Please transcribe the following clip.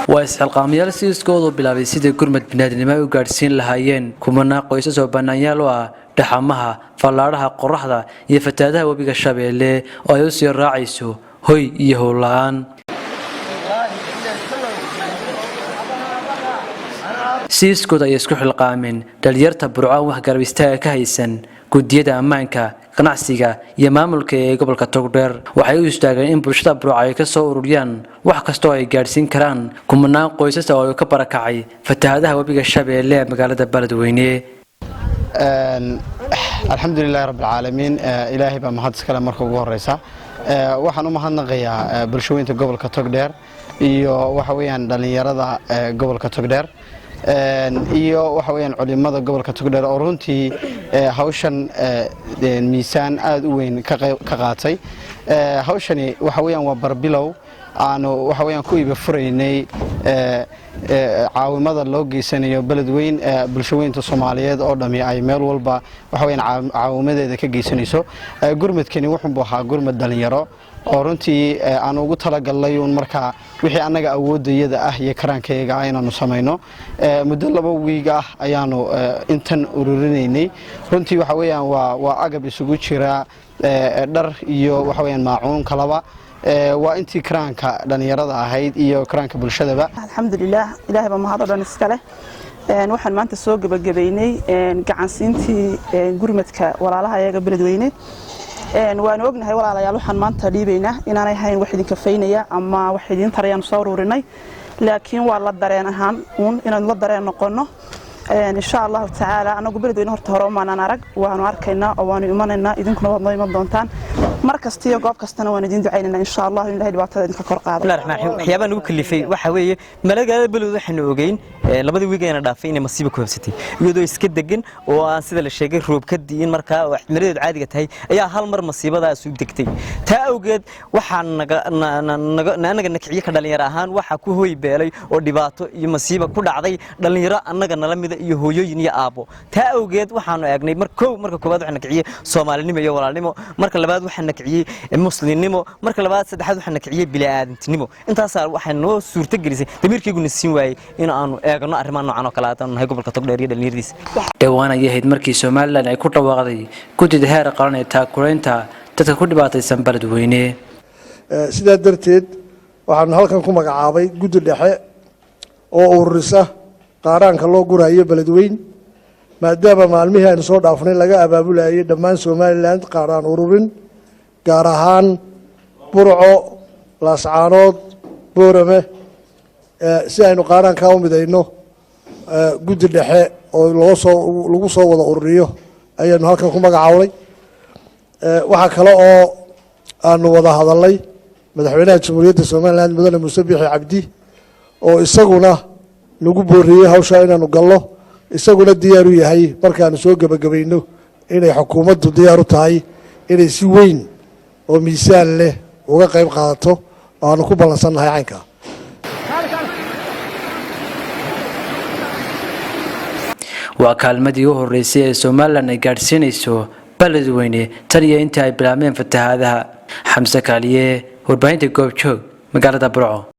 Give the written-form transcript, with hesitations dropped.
وإسحاقاميال سيسكودو بلابي سيدي كرمة بنادنما u gaarsiin lahaayeen kumana qoysas oo banaanyaal u ah dhaxamaha fallaaraha qorraxda iyo fataadaha wabiga Shabeelle oo ay u sii raacayso hoy iyo howlaan siiskooda ay isku xilqaameen dhalinyarta burcaan wax garab istaaga ka haysan gudiyada ammaanka ganacsiga iyo maamulka ee gobolka Togdheer waxay u istaageen in bulshada burca ay ka soo ururiyaan wax kasta oo ay gaarsiin karaan kumanaan qoysas oo ka barakacay fatahaadaha wabiga Shabeelle ee magaalada Beledweyne alxamdulillaah rabbil caalamiin ilaahay baa mahad iskale marka ugu horeysa waxaan u mahadnaqayaa bulshooyinka gobolka Togdheer iyo waxa weeyaan dhalinyarada gobolka Togdheer iyo waxa weeyaan culimada gobolka Togdheer oo runtii hawshan miisaan aad u weyn ka qaatay hawshani waxa weeyaan waa barbilow aanu waxa weeyaan ku iba fureynay caawimada loo geysanayo Beledweyne bulshooyinka Soomaaliyeed oo dhami ay meel walba waxa weeyaan caawimadeeda ka geysanayso gurmadkani wuxuu ahaa gurmad dhalinyaro oo runtii aan ugu talagalay marka wixii anaga awoodayada ah iyo karaankayga aynaanu sameeyno muddo 2 wiig ah ayaanu intan ururinaynay runtii waxa weeyaan waa agab isugu jira dhar iyo waxa weeyaan maacuun kalaba waa intii karaanka dhalinyarada ahayd iyo karaanka bulshadaba alxamdulillaah ilaahay baa mahad dhan iska leh waxaan maanta soo gabagabeynay gacansiintii gurmadka walaalaha ayaga Beledweyne waan ognahay walaalayaal waxaan maanta dhiibaynaa inaanay hayn wax idin kafeynaya ama wax idin tarayaan soo ururinay laakiin waa la dareen ahaan inaan la dareen noqono insha Allah taala anagu Beledweyne horta hore ma aan arag waanu arkaynaa oo waanu imanaynaa idinkuna waad noo iman doontaan markasta iyo goob kastana waan idin ducaynaynaa insha Allah in Ilaahay dhibaatada idinka kor qaado waxyaabaan ugu kalifay waxa weeye magaalada Beledweyne waxaan ogeyn labadii wiigayna dhaafay inay masiibo ku habsatay iyadoo iska degan oo aan sida la sheegay roob ka diin markaa wax miradeed caadiga tahay ayaa hal mar masiibadaas u degtay taa awgeed waxaan naga nakiciye ka dhalinyaro ahaan waxa ku hooy beelay oo dhibaato iyo masiibo ku dhacday dhalinyaro anaga nala mid iyo hooyooyin iyo aabo taa awgeed waxaanu eegnay marka koobaad waxaan nakiciye Soomaalinimo iyo walaalnimo marka labaad waxaan nakiciye muslimnimo marka labaad saddexaad waxaan nakiciye bilaadantinimo intaas waxaan noo suurta gelisay damirkaygu nasiin waayay in aanu eegno arrimaha noocan oo kala ah nahay gobolka Togdheer iyo dhalinyaradiisa dhawaan ay ahayd markii Soomaaliland ay ku dhawaaqday gudida heer qaran ee taakuleynta dadka ku dhibaataysan Beledweyne sidaa darteed waxaan halkan ku magacaabay guddi dhexe oo ururisa qaaraanka loo gurayo Beledweyne maadaama maalmihii aan soo dhaafnay laga abaabulay dhammaan Soomaaliland qaaraan ururin gaar ahaan Burco Laascaanood Boorame si aynu qaaraanka u midayno guddi dhexe oo lagu soo wada ururiyo ayaanu halkan ku magacaabay waxa kale oo aanu wada hadalay madaxweynaha Jamhuuriyadda Soomaaliland Mudane Muuse Biixi Cabdi oo isaguna lagu booriyay hawsha inaanu galno isaguna diyaar u yahay markaanu soo gabagabayno inay xukuumaddu diyaar u tahay inay si weyn oo miisaan leh uga qayb qaadato oo aanu ku ballansanahay caynka waa kaalmadii u horeysay ee Soomaaliland ay gaarsiinayso Beledweyne tan iyo intii ay bilaabeen fatahaadaha Xamse Kaaliye warbaahinta Goobjoog magaalada Burco.